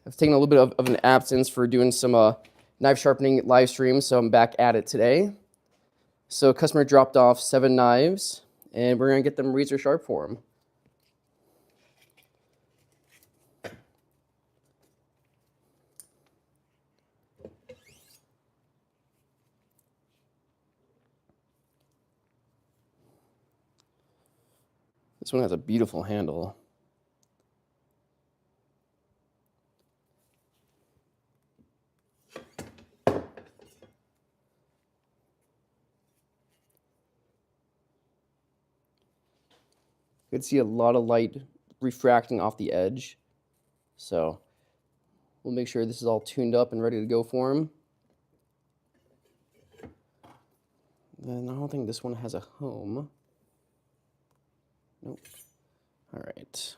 I've taken a little bit of an absence for doing some knife sharpening live streams, so I'm back at it today. So customer dropped off 7 knives, and we're going to get them razor sharp for him. This one has a beautiful handle. You can see a lot of light refracting off the edge. So we'll make sure this is all tuned up and ready to go for him. Then I don't think this one has a home. Nope. All right.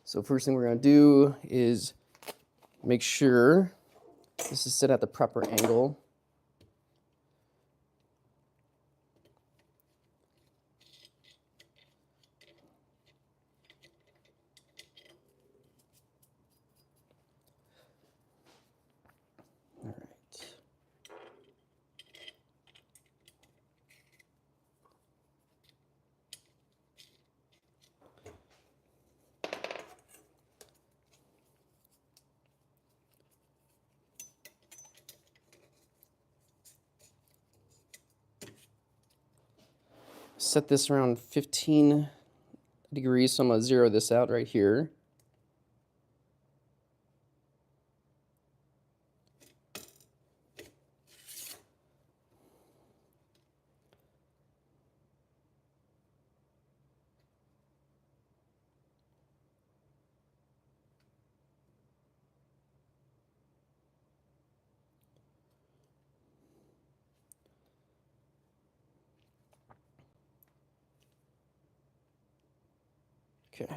So first thing we're going to do is make sure this is set at the proper angle. All right. Set this around 15 degrees, so I'm going to zero this out right here. Okay,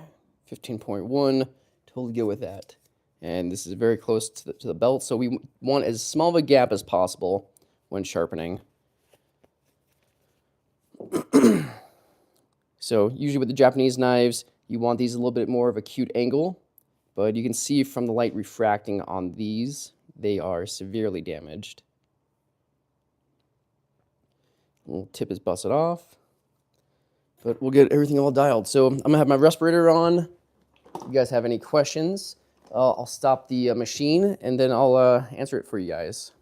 15.1, totally good with that. And this is very close to the belt, so we want as small of a gap as possible when sharpening. So usually with the Japanese knives, you want these a little bit more of a acute angle, but you can see from the light refracting on these, they are severely damaged. Little tip is busted off. But we'll get everything all dialed. So I'm going to have my respirator on. If you guys have any questions, I'll stop the machine, and then I'll answer it for you guys.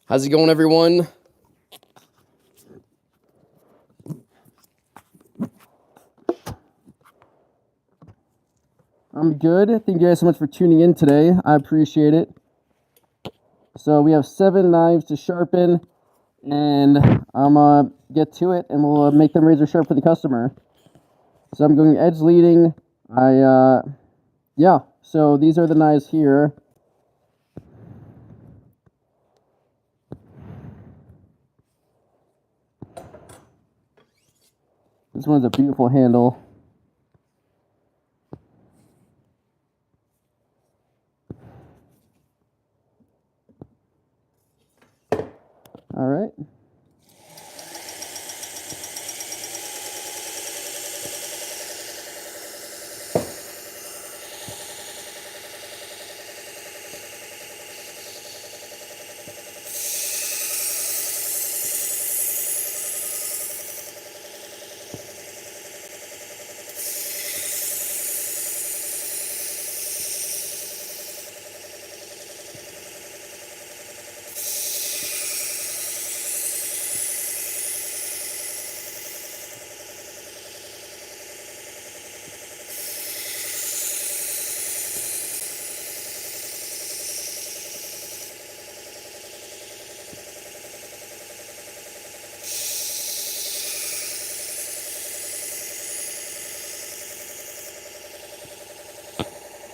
How's it going, everyone? I'm good. Thank you guys so much for tuning in today. I appreciate it. So we have 7 knives to sharpen, and I'm going to get to it, and we'll make them razor sharp for the customer. So I'm going edge leading. Yeah, so these are the knives here. This one's a beautiful handle. All right.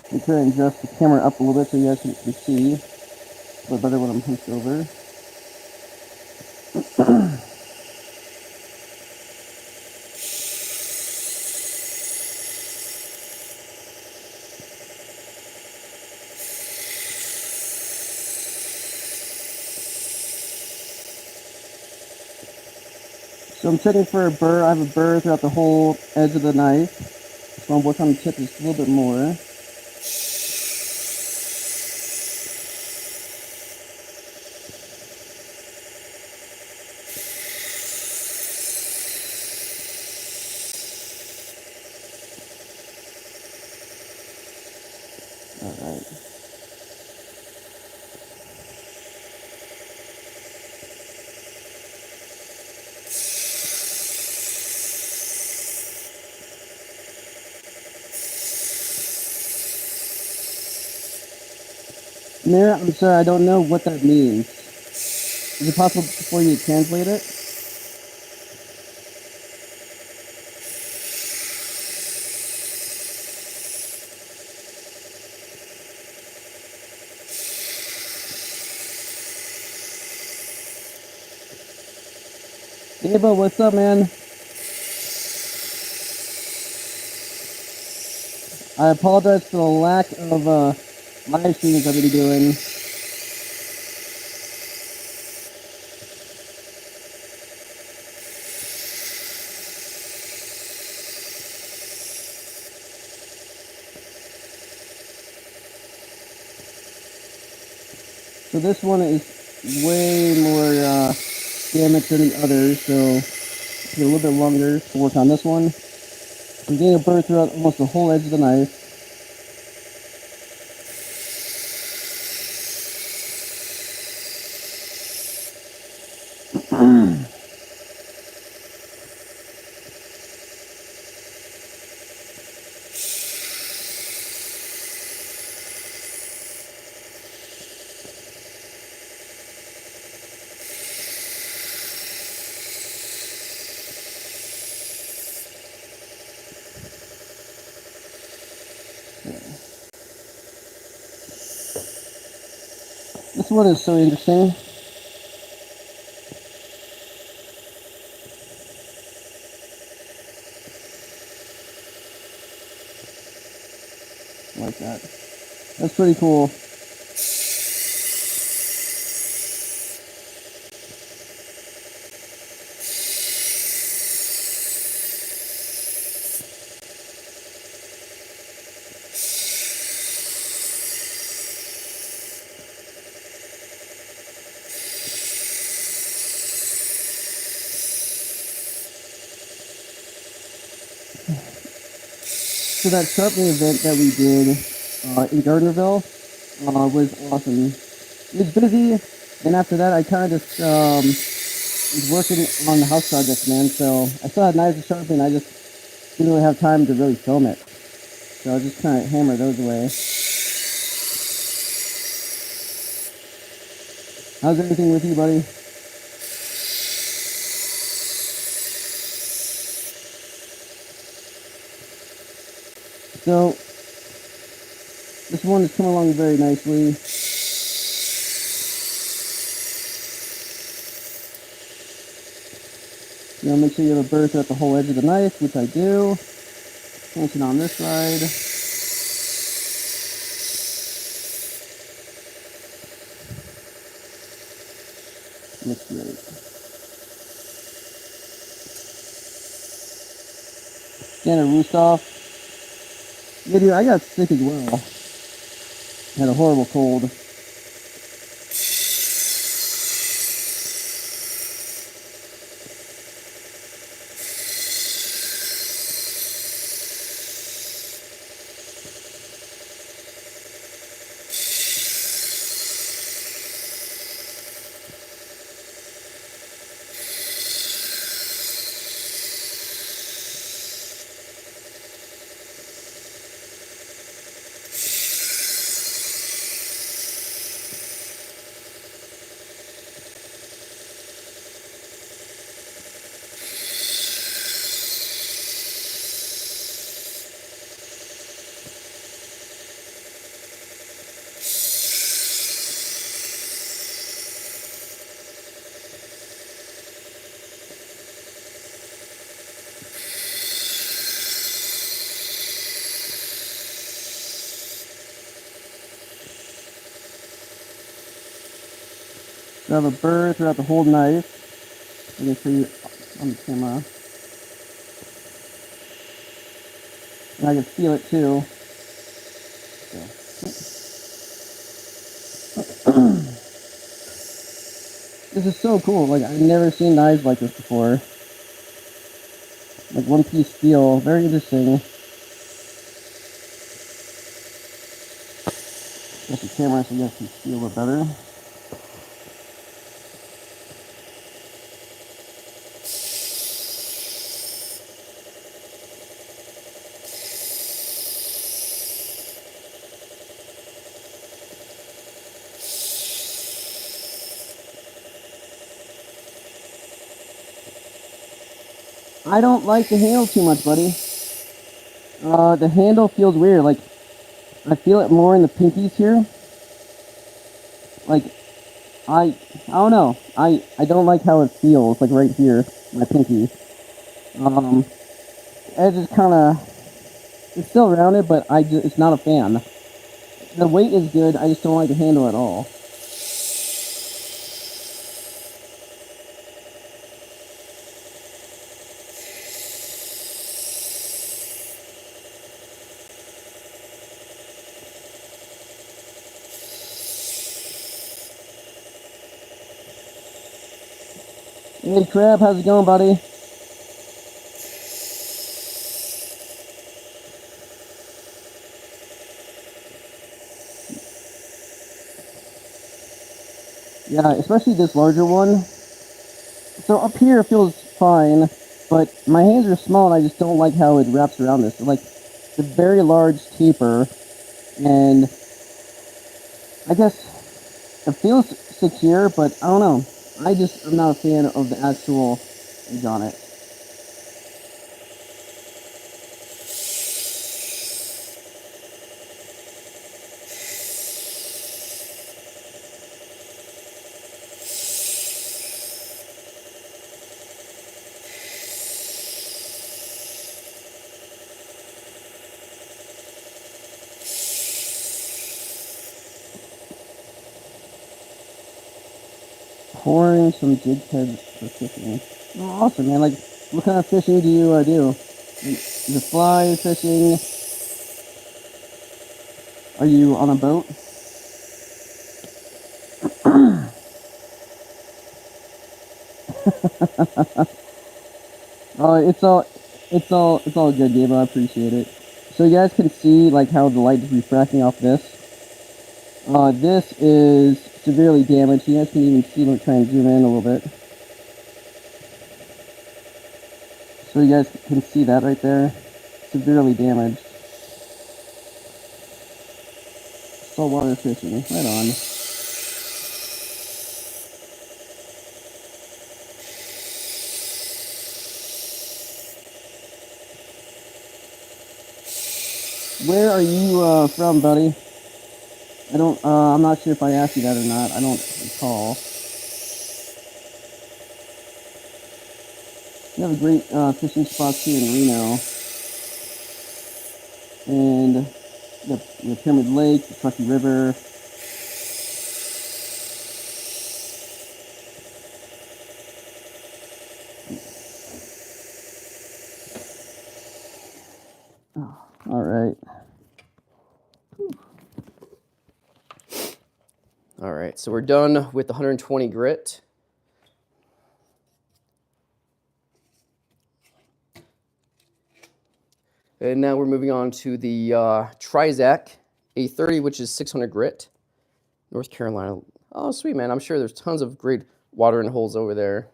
I'm trying to adjust the camera up a little bit so you guys can see a little better when I'm hunched over. So I'm checking for a burr. I have a burr throughout the whole edge of the knife. So I'm working on the tip just a little bit more. Alright. Mira, I'm sorry, I don't know what that means. Is it possible for you to translate it? Ava, what's up, man? I apologize for the lack of live streams I've been doing. So this one is way more damage than the others, so it's a little bit longer to work on this one. I'm getting a burr throughout almost the whole edge of the knife. This one is so interesting. Like that. That's pretty cool. So that sharpening event that we did in Gardnerville was awesome. It was busy, and after that I kind of just was working on the house project, man. So I still had knives to sharpen. I just didn't really have time to really film it. So I just kind of hammer those away. How's everything with you, buddy? So this one is coming along very nicely. You know, make sure you have a burr throughout the whole edge of the knife, which I do. Tension on this side. Looks great. Getting a roost off. Yeah, dude, I got sick as well. Had a horrible cold. So I have a burr throughout the whole knife. You can see on the camera. And I can feel it too. This is so cool. Like, I've never seen knives like this before. Like one-piece steel. Very interesting. Adjust the camera so you guys can see a little better. I don't like the handle too much, buddy. The handle feels weird. Like, I feel it more in the pinkies here. Like, I don't know. I don't like how it feels, like right here, my pinky. Edge is kind of, it's still rounded, but it's not a fan. The weight is good, I just don't like the handle at all. Hey Crab, how's it going, buddy? Yeah, especially this larger one. So up here it feels fine, but my hands are small and I just don't like how it wraps around this. Like, it's a very large taper, and I guess it feels secure, but I don't know. I'm not a fan of the actual edge on it. Pouring some jig heads for fishing. Oh, awesome, man. Like, what kind of fishing do you do? Is it fly fishing? Are you on a boat? It's all good, Gabe. I appreciate it. So you guys can see like how the light is refracting off this. This is severely damaged. You guys can even see. Let me try and zoom in a little bit. So you guys can see that right there. Severely damaged. Saltwater fishing. Right on. Where are you from, buddy? I'm not sure if I asked you that or not. I don't recall. We have a great fishing spots here in Reno. And the Pyramid Lake, the Truckee River. Oh, all right. All right, so we're done with the 120 grit. And now we're moving on to the Trizac A30, which is 600 grit, North Carolina. Oh, sweet, man. I'm sure there's tons of great watering holes over there.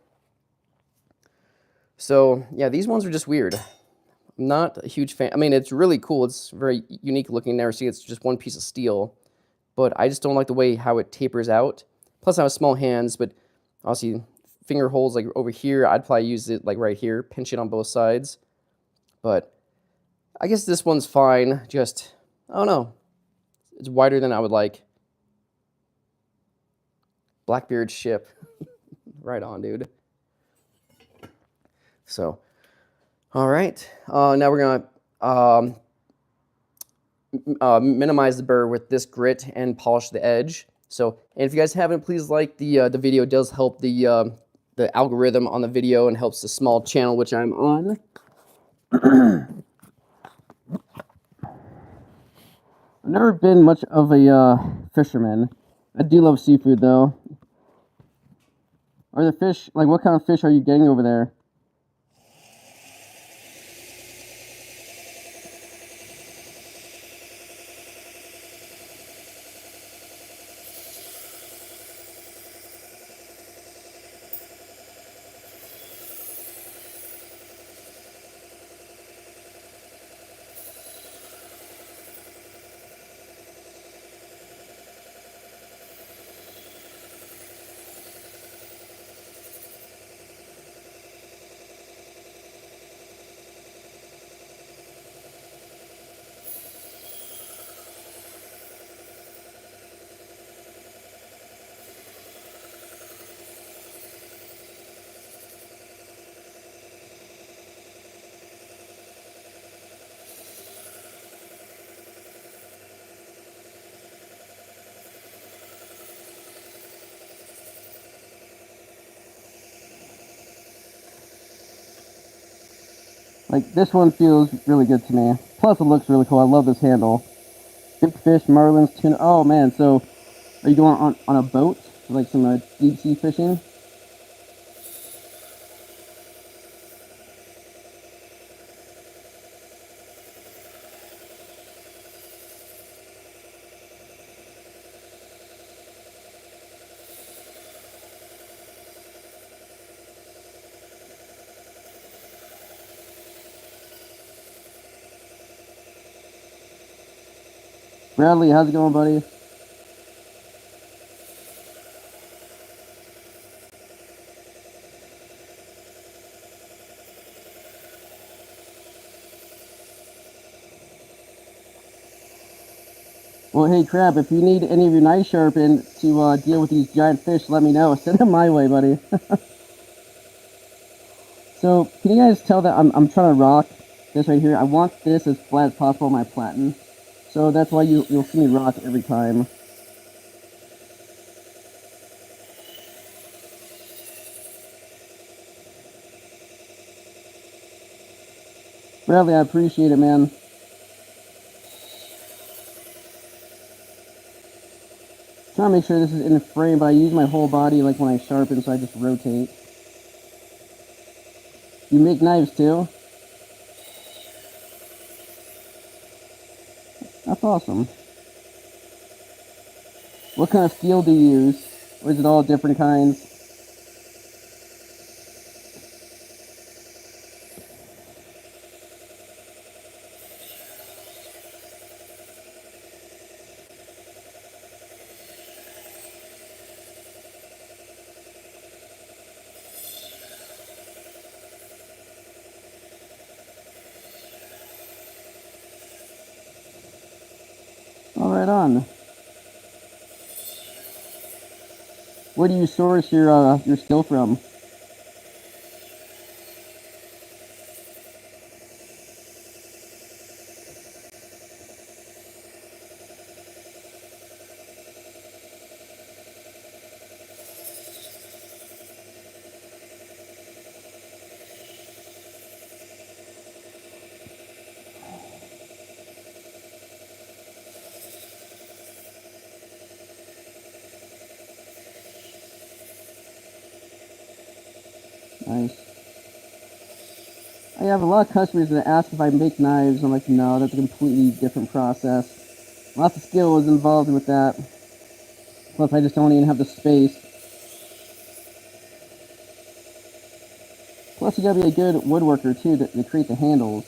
So, yeah, these ones are just weird. I'm not a huge fan. I mean, it's really cool. It's very unique looking. Never see it's just one piece of steel. But I just don't like the way how it tapers out. Plus, I have small hands, but obviously finger holes like over here, I'd probably use it like right here, pinch it on both sides. But I guess this one's fine. Just, I don't know. It's wider than I would like. Blackbeard ship. Right on, dude. So, all right. Now we're going to minimize the burr with this grit and polish the edge. So, and if you guys haven't, please like the video. It does help the the algorithm on the video and helps the small channel which I'm on. I've never been much of a fisherman. I do love seafood though. Are the fish, like what kind of fish are you getting over there? Like, this one feels really good to me. Plus, it looks really cool. I love this handle. Big fish, marlins, tuna. Oh, man. So, are you going on a boat? Like some deep sea fishing? Bradley, how's it going, buddy? Well, hey, Crab, if you need any of your knives sharpened to deal with these giant fish, let me know. Send them my way, buddy. So, can you guys tell that I'm trying to rock this right here? I want this as flat as possible on my platen. So that's why you'll see me rock every time. Bradley, I appreciate it, man. Trying to make sure this is in frame, but I use my whole body like when I sharpen, so I just rotate. You make knives too? That's awesome. What kind of steel do you use? Or is it all different kinds? All right, on. Where do you source your steel from? Nice. I have a lot of customers that ask if I make knives. I'm like, no, that's a completely different process. Lots of skill is involved with that. Plus, I just don't even have the space. Plus, you gotta be a good woodworker too to create the handles,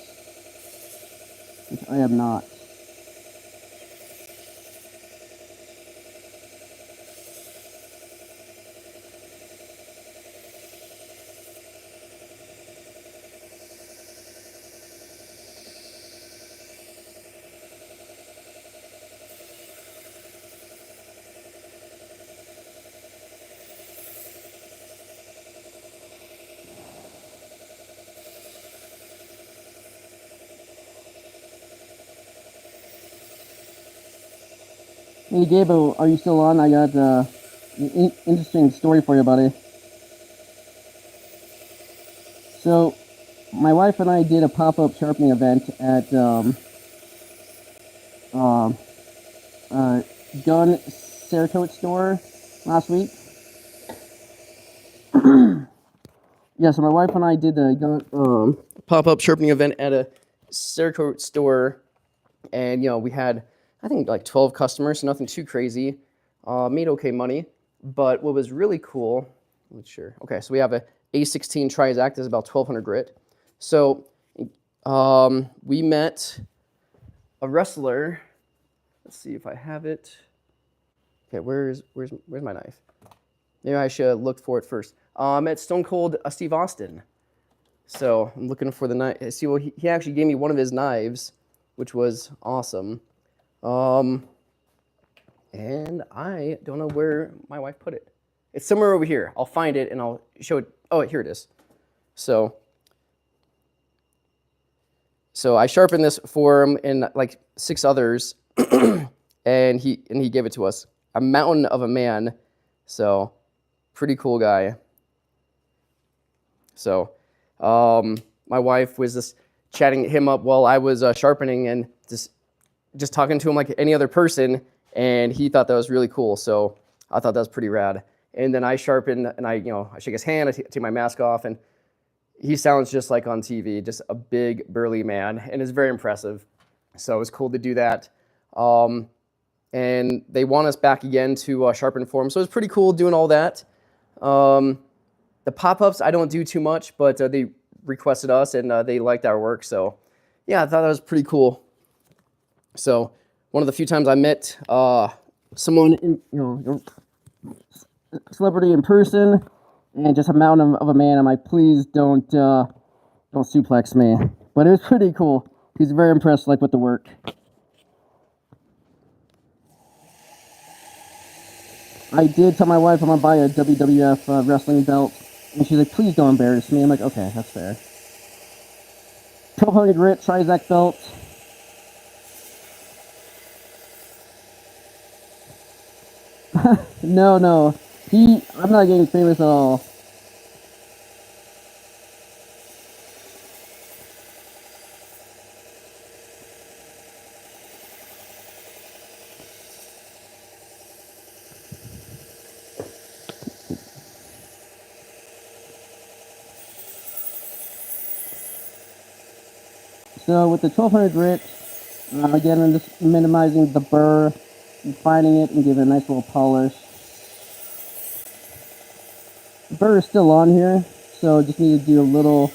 which I am not. Hey, Gabo, are you still on? I got an interesting story for you, buddy. So, my wife and I did a pop-up sharpening event at Gun Cerakote store last week. Yeah, so my wife and I did the pop-up sharpening event at a Cerakote store, and we had, I think, like 12 customers, so nothing too crazy. Made okay money, but what was really cool, okay, so we have a A16 Trizact, that's about 1200 grit. So we met a wrestler. Let's see if I have it. Okay, where's my knife? Maybe I should have looked for it first. I met Stone Cold Steve Austin. So I'm looking for the knife. See, well, he actually gave me one of his knives, which was awesome. And I don't know where my wife put it. It's somewhere over here. I'll find it and I'll show it. Oh, here it is. So I sharpened this for him and like 6 others, and he gave it to us. A mountain of a man. So pretty cool guy. So my wife was just chatting him up while I was sharpening and just talking to him like any other person, and he thought that was really cool. So I thought that was pretty rad. And then I sharpened, and I shake his hand, I take my mask off, and he sounds just like on TV, just a big burly man, and it's very impressive. So it was cool to do that. And they want us back again to sharpen for them. So it was pretty cool doing all that. The pop-ups I don't do too much, but they requested us, and they liked our work. So yeah, I thought that was pretty cool. So one of the few times I met someone, celebrity in person, and just a mountain of a man. I'm like, please don't suplex me. But it was pretty cool. He's very impressed, like, with the work. I did tell my wife I'm gonna buy a WWF wrestling belt, and she's like, please don't embarrass me. I'm like, okay, that's fair. 1200 grit Trizact belt. No. I'm not getting famous at all. So with the 1200 grit, again, I'm just minimizing the burr, refining it, and giving it a nice little polish. The burr is still on here, so just need to do a little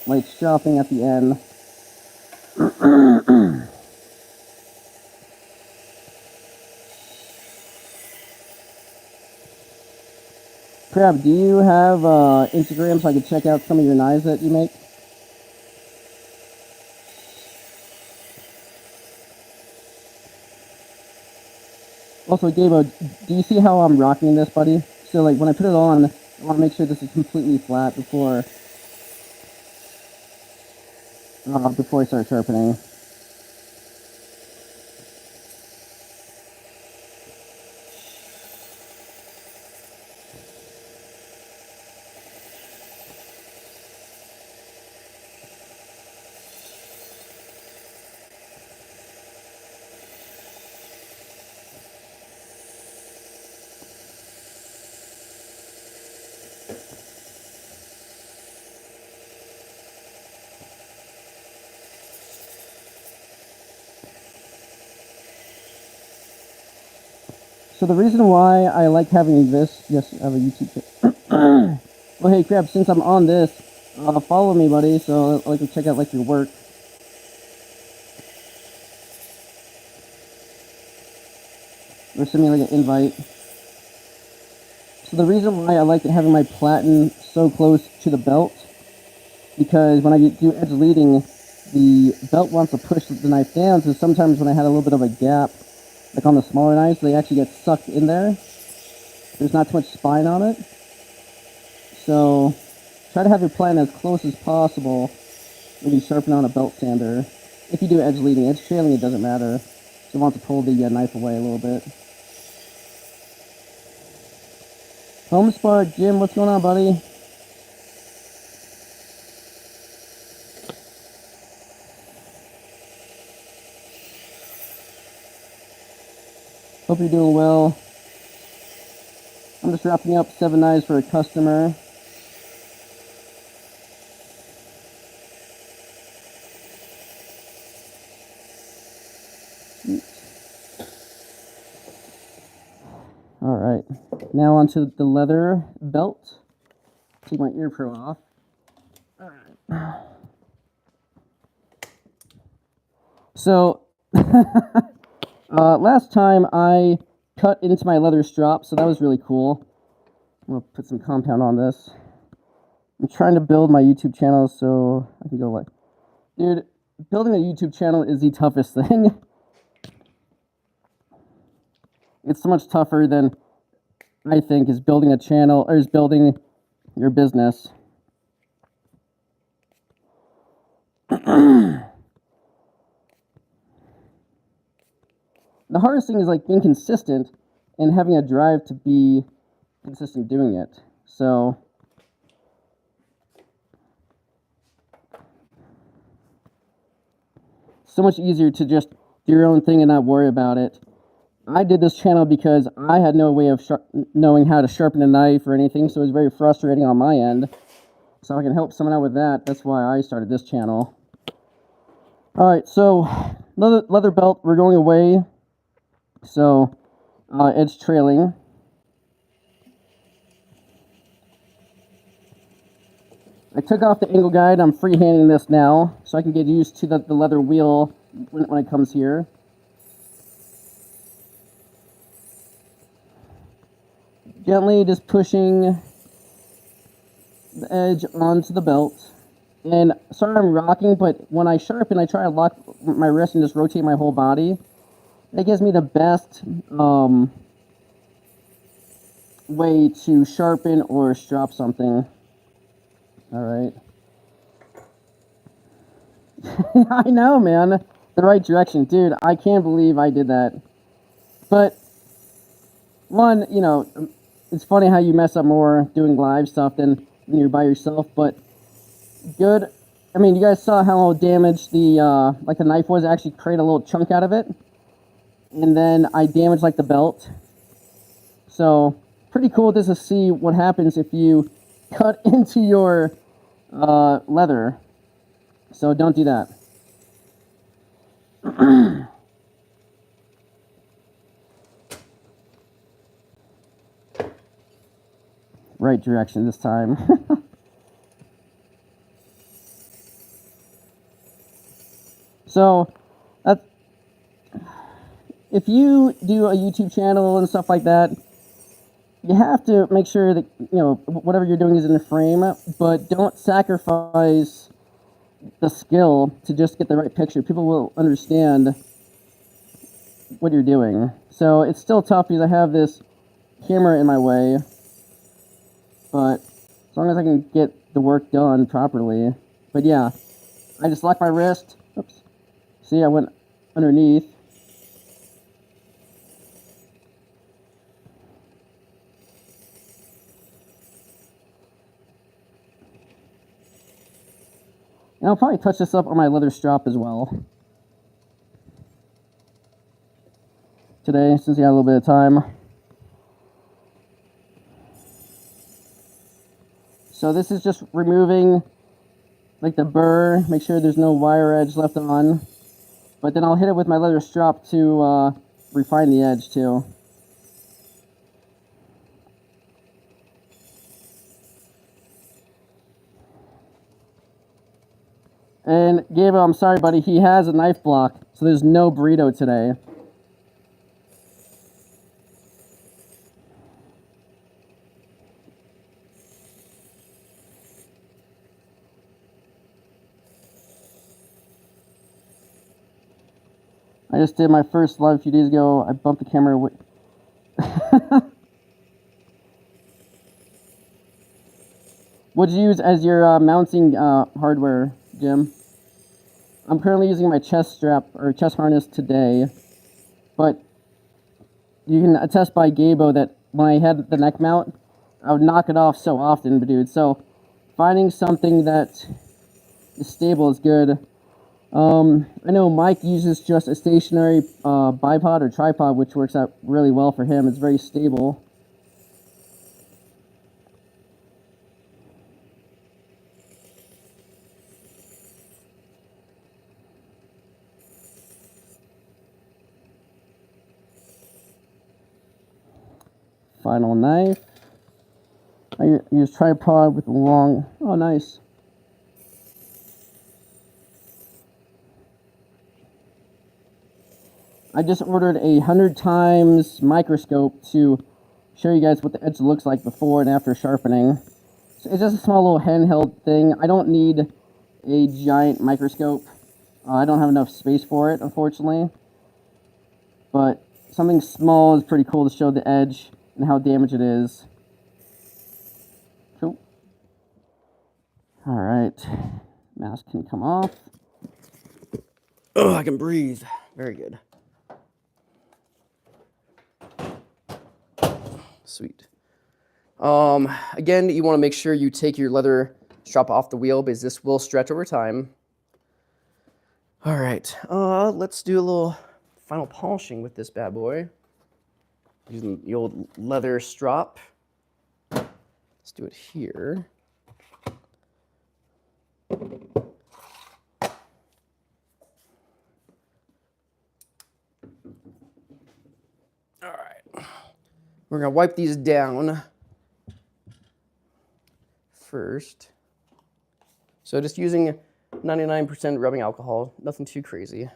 like sharpening at the end. Crab, do you have Instagram so I can check out some of your knives that you make? Also, Gabo, do you see how I'm rocking this, buddy? So, like, when I put it on, I want to make sure this is completely flat before I start sharpening. So the reason why I like having this, yes, I have a YouTube channel. Well, hey, Crab, since I'm on this, follow me, buddy, so I can check out, like, your work. Or send me, like, an invite. So the reason why I like having my platen so close to the belt, because when I do edge leading, the belt wants to push the knife down, so sometimes when I had a little bit of a gap, like on the smaller knives, they actually get sucked in there. There's not too much spine on it. So try to have your platen as close as possible when you sharpen on a belt sander. If you do edge leading, edge trailing, it doesn't matter. So you want to pull the knife away a little bit. Home Spark, Jim, what's going on, buddy? you're doing well. I'm just wrapping up 7 knives for a customer. All right, now onto the leather belt. Take my ear pro off. All right. So, last time I cut into my leather strap, so that was really cool. I'm gonna put some compound on this. I'm trying to build my YouTube channel so I can go like, dude, building a YouTube channel is the toughest thing. It's so much tougher than I think is building a channel or is building your business. The hardest thing is like being consistent and having a drive to be consistent doing it. So much easier to just do your own thing and not worry about it. I did this channel because I had no way of knowing how to sharpen a knife or anything, so it was very frustrating on my end. So I can help someone out with that. That's why I started this channel. Alright, so leather belt, we're going away. So edge trailing. I took off the angle guide. I'm freehanding this now, so I can get used to the leather wheel when it comes here. Gently just pushing the edge onto the belt. And sorry I'm rocking, but when I sharpen, I try to lock my wrist and just rotate my whole body. That gives me the best way to sharpen or strap something. Alright. I know, man. The right direction. Dude, I can't believe I did that. But, one, you know, it's funny how you mess up more doing live stuff than when you're by yourself, but good. I mean, you guys saw how damaged the, like the knife was. I actually created a little chunk out of it. And then I damaged, like, the belt. So, pretty cool just to see what happens if you cut into your leather. So don't do that. Right direction this time. So that's, if you do a YouTube channel and stuff like that, you have to make sure that, you know, whatever you're doing is in the frame, but don't sacrifice the skill to just get the right picture. People will understand what you're doing. So it's still tough because I have this camera in my way, but as long as I can get the work done properly. But yeah, I just locked my wrist. Oops. See, I went underneath. And I'll probably touch this up on my leather strap as well today, since we got a little bit of time. So this is just removing like the burr, make sure there's no wire edge left on. But then I'll hit it with my leather strap to refine the edge too. And Gabe, I'm sorry, buddy, he has a knife block, so there's no burrito today. I just did my first live a few days ago. I bumped the camera with... What'd you use as your mounting hardware, Jim? I'm currently using my chest strap or chest harness today, but you can attest by Gabo that when I had the neck mount, I would knock it off so often, but dude, so finding something that is stable is good. I know Mike uses just a stationary bipod or tripod, which works out really well for him. It's very stable. Final knife. I use tripod with a long. Oh, nice. I just ordered a 100 times microscope to show you guys what the edge looks like before and after sharpening. So it's just a small little handheld thing. I don't need a giant microscope. I don't have enough space for it, unfortunately. But something small is pretty cool to show the edge and how damaged it is. Cool. All right. Mask can come off. Oh, I can breathe. Very good. Sweet. Again, you want to make sure you take your leather strap off the wheel because this will stretch over time. All right, let's do a little final polishing with this bad boy. Using the old leather strap. Let's do it here. All right, we're gonna wipe these down first. So just using 99% rubbing alcohol, nothing too crazy.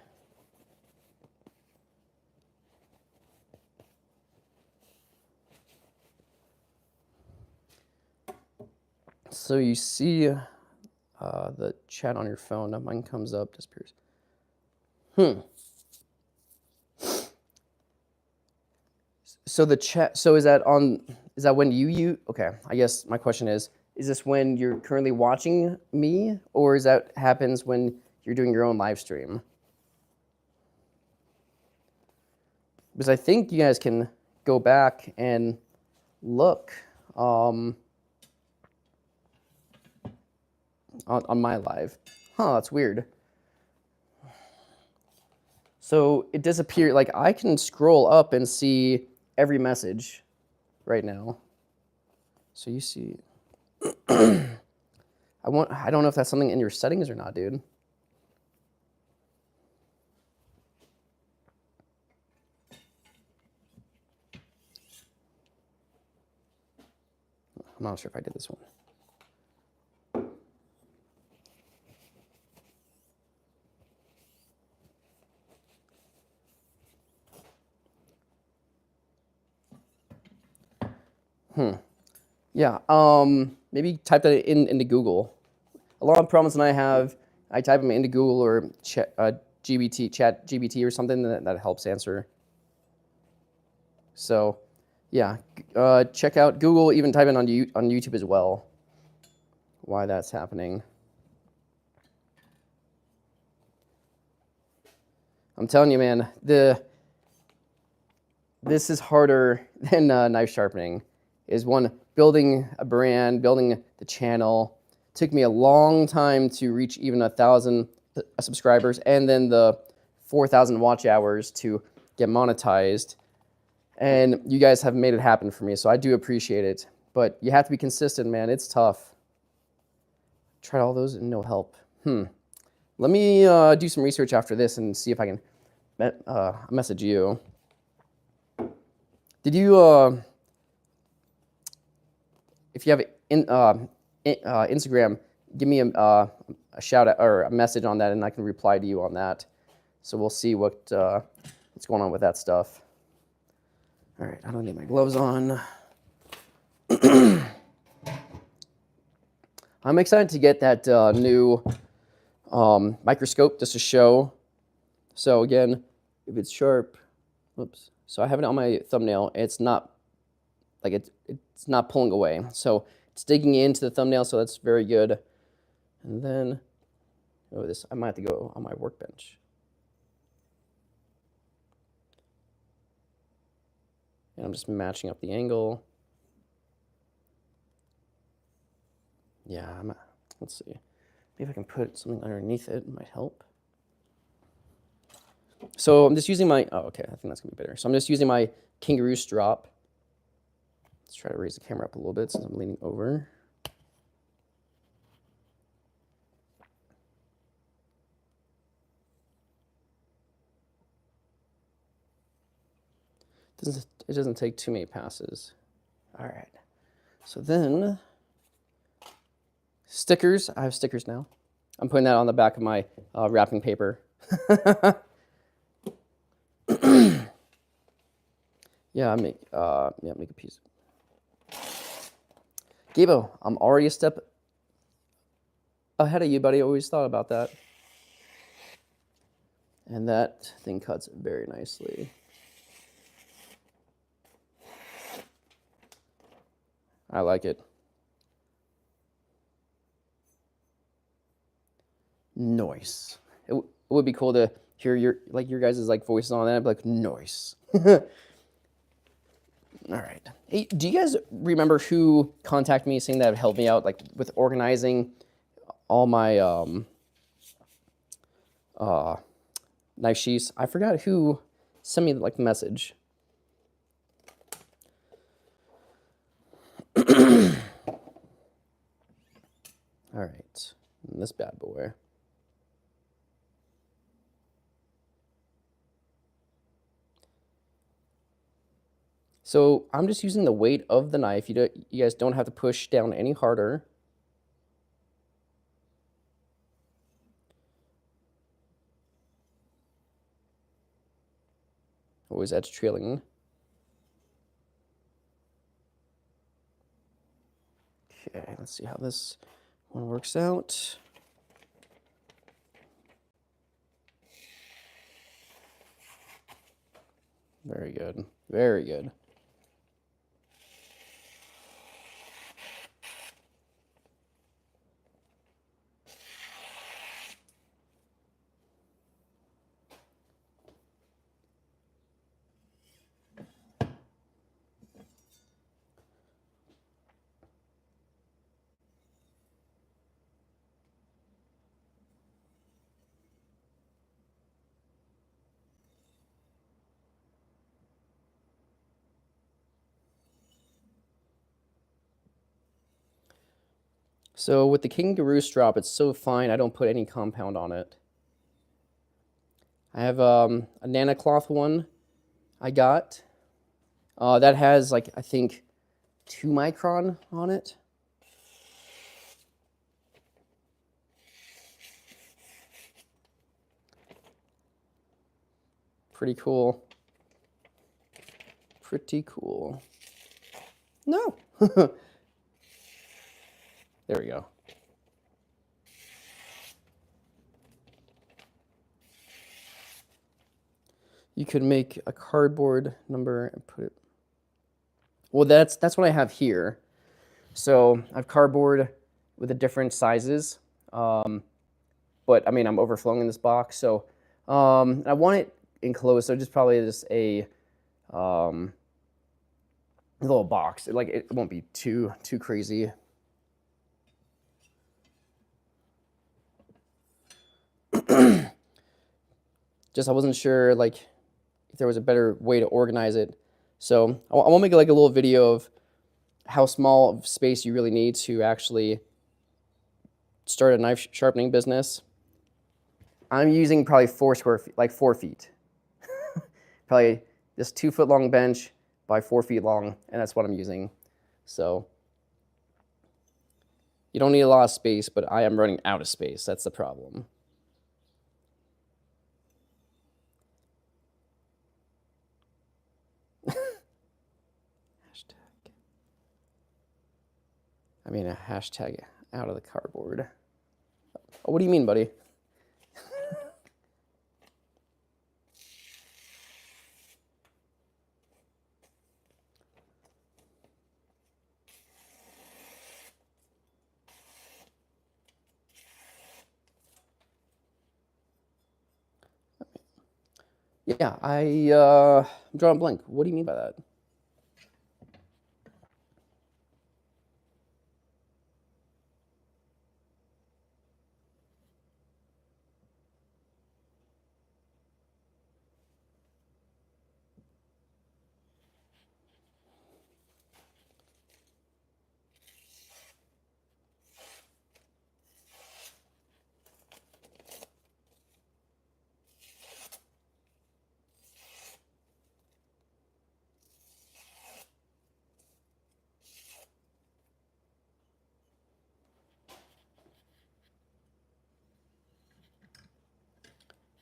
So you see the chat on your phone. Mine comes up, disappears. So the chat. So is that when you? Okay, I guess my question is this when you're currently watching me, or is that happens when you're doing your own live stream? Because I think you guys can go back and look on my live. Huh, that's weird. So it disappeared. Like I can scroll up and see every message right now. So you see. I don't know if that's something in your settings or not, dude. I'm not sure if I did this one. Yeah, maybe type that into Google. A lot of problems that I have, I type them into Google or chat GBT or something that helps answer. So, yeah, check out Google. Even type it on YouTube as well. Why that's happening. I'm telling you, man, this is harder than knife sharpening. Is one, building a brand, building the channel. It took me a long time to reach even 1,000 subscribers, and then the 4,000 watch hours to get monetized. And you guys have made it happen for me, so I do appreciate it. But you have to be consistent, man. It's tough. Tried all those and no help. Let me do some research after this and see if I can message you. Did you, if you have Instagram, give me a shout out or a message on that, and I can reply to you on that. So we'll see what's going on with that stuff. All right, I don't need my gloves on. I'm excited to get that new microscope just to show. So again, if it's sharp, whoops. So I have it on my thumbnail. It's not like it's not pulling away. So it's digging into the thumbnail, so that's very good. And then, I might have to go on my workbench. And I'm just matching up the angle. Yeah, let's see. Maybe if I can put something underneath it might help. So I'm just using my, oh, okay, I think that's gonna be better. So I'm just using my kangaroo strop. Let's try to raise the camera up a little bit since I'm leaning over. It doesn't take too many passes. All right. So then, stickers. I have stickers now. I'm putting that on the back of my wrapping paper. Yeah, make a piece. Gabo, I'm already a step ahead of you, buddy. I always thought about that. And that thing cuts very nicely. I like it. Nice. It would be cool to hear your guys' like voices on that. I'd be like, nice. All right. Hey, do you guys remember who contacted me saying that would help me out, like with organizing all my knife sheaths? I forgot who sent me like the message. All right, and this bad boy. So I'm just using the weight of the knife. You guys don't have to push down any harder. Always edge trailing. Okay, let's see how this one works out. Very good. Very good. So with the kangaroo strap, it's so fine, I don't put any compound on it. I have a Nana cloth one I got. That has like, I think 2 micron on it. Pretty cool. Pretty cool. No. There we go. You could make a cardboard number and put it. Well, that's what I have here. So I have cardboard with the different sizes. But I mean, I'm overflowing in this box, so I want it enclosed. So just probably just a little box. It won't be too crazy. Just I wasn't sure like if there was a better way to organize it. So I want to make like a little video of how small of space you really need to actually start a knife sharpening business. I'm using probably 4 square feet, like 4 feet. Probably this 2 foot long bench by 4 feet long, and that's what I'm using. So you don't need a lot of space, but I am running out of space. That's the problem. I mean, a hashtag out of the cardboard. Oh, what do you mean, buddy? Yeah, I'm drawing a blank. What do you mean by that?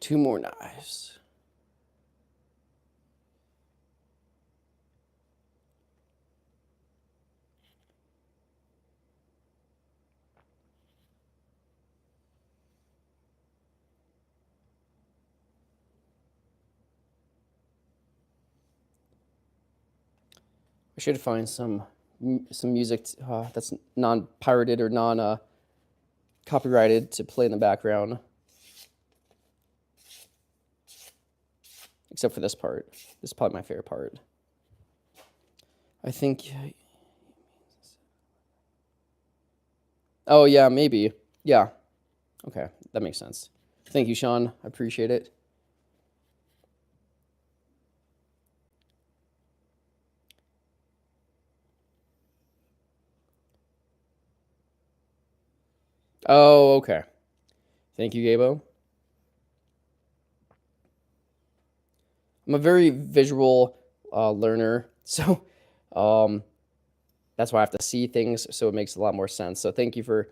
2 more knives. I should find some music that's non-pirated or non-copyrighted to play in the background. Except for this part. This is probably my favorite part. I think... Oh, yeah, maybe. Yeah. Okay, that makes sense. Thank you, Sean. I appreciate it. Oh, okay. Thank you, Gabo. I'm a very visual learner, so that's why I have to see things, so it makes a lot more sense. So thank you for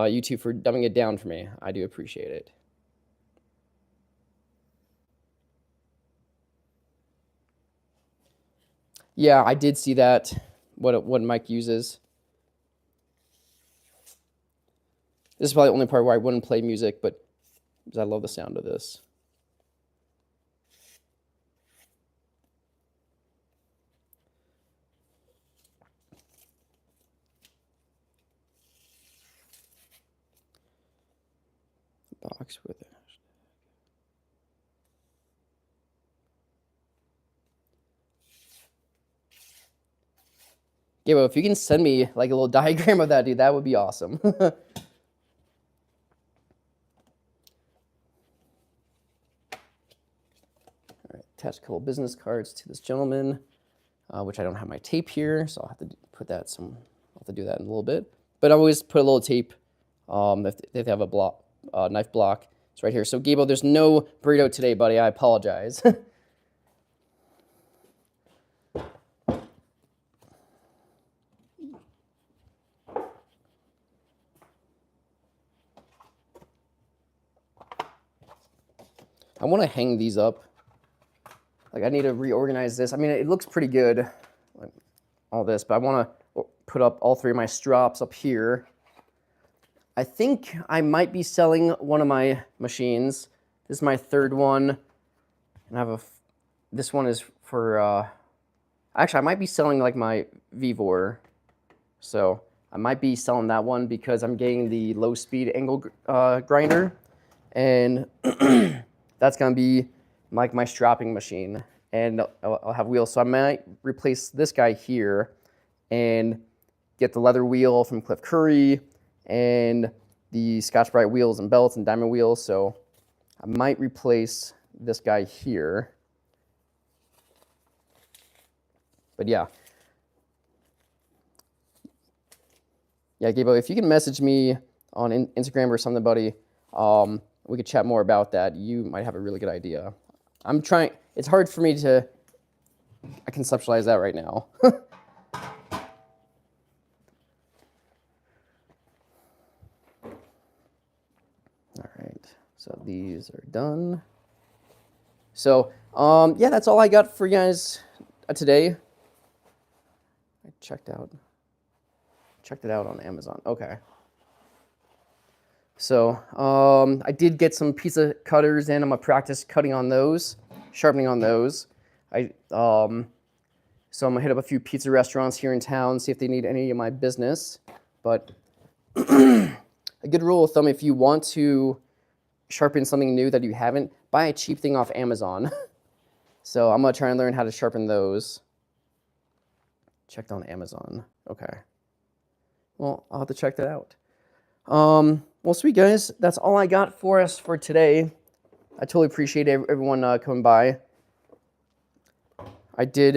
you two for dumbing it down for me. I do appreciate it. Yeah, I did see that, what Mike uses. This is probably the only part where I wouldn't play music, but because I love the sound of this. Box with it. Gabo, if you can send me like a little diagram of that, dude, that would be awesome. All right, attach a couple business cards to this gentleman, which I don't have my tape here, so I'll have to put that I'll have to do that in a little bit. But I always put a little tape if they have a knife block. It's right here. So Gabo, there's no burrito today, buddy. I apologize. I want to hang these up. Like, I need to reorganize this. I mean, it looks pretty good, like all this, but I want to put up all 3 of my strops up here. I think I might be selling one of my machines. This is my 3rd one, and I have this one is for, actually, I might be selling like my Vivor. So I might be selling that one because I'm getting the low-speed angle grinder, and that's going to be like my strapping machine, and I'll have wheels. So I might replace this guy here and get the leather wheel from Cliff Curry and the Scotch-Brite wheels and belts and diamond wheels. So I might replace this guy here. But yeah. Yeah, Gabo, if you can message me on Instagram or something, buddy, we could chat more about that. You might have a really good idea. I'm trying, it's hard for me to conceptualize that right now. All right, so these are done. So, yeah, that's all I got for you guys today. I checked it out on Amazon. Okay. So I did get some pizza cutters in. I'm gonna practice cutting on those, sharpening on those. So I'm gonna hit up a few pizza restaurants here in town, see if they need any of my business. But a good rule of thumb, if you want to sharpen something new that you haven't, buy a cheap thing off Amazon. So I'm gonna try and learn how to sharpen those. Checked on Amazon. Okay. Well, I'll have to check that out. Well, sweet guys, that's all I got for us for today. I totally appreciate everyone coming by. I did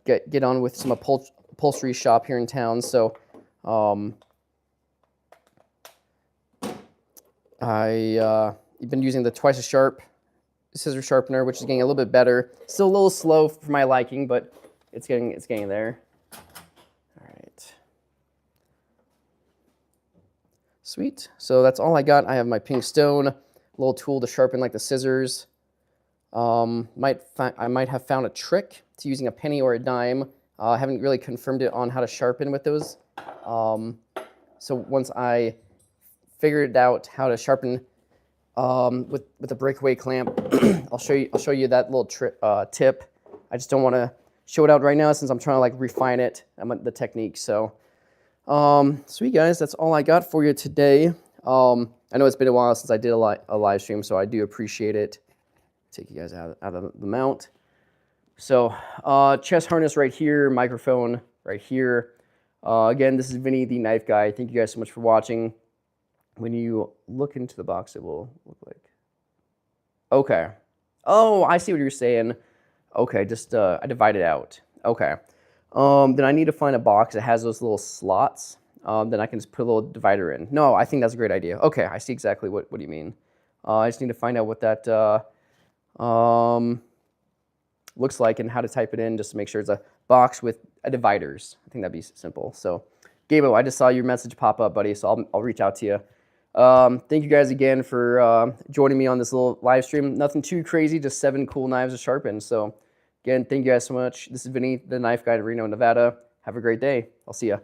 get on with some upholstery shop here in town, so I've been using the twice as sharp scissor sharpener, which is getting a little bit better. Still a little slow for my liking, but it's getting there. All right. Sweet. So that's all I got. I have my pink stone, little tool to sharpen like the scissors. I might have found a trick to using a penny or a dime. I haven't really confirmed it on how to sharpen with those. So once I figured out how to sharpen with the breakaway clamp, I'll show you that little tip. I just don't want to show it out right now since I'm trying to like refine it, the technique. So sweet guys, that's all I got for you today. I know it's been a while since I did a live stream, so I do appreciate it. Take you guys out of the mount. So chest harness right here, microphone right here. Again, this is Vinny, the knife guy. Thank you guys so much for watching. When you look into the box, it will look like. Okay. Oh, I see what you're saying. Okay, just I divide it out. Okay. Then I need to find a box that has those little slots. Then I can just put a little divider in. No, I think that's a great idea. Okay, I see exactly what you mean. I just need to find out what that looks like and how to type it in just to make sure it's a box with dividers. I think that'd be simple. So, Gabo, I just saw your message pop up, buddy, so I'll reach out to you. Thank you guys again for joining me on this little live stream. Nothing too crazy, just 7 cool knives to sharpen. So, again, thank you guys so much. This is Vinny, the knife guy in Reno, Nevada. Have a great day. I'll see ya.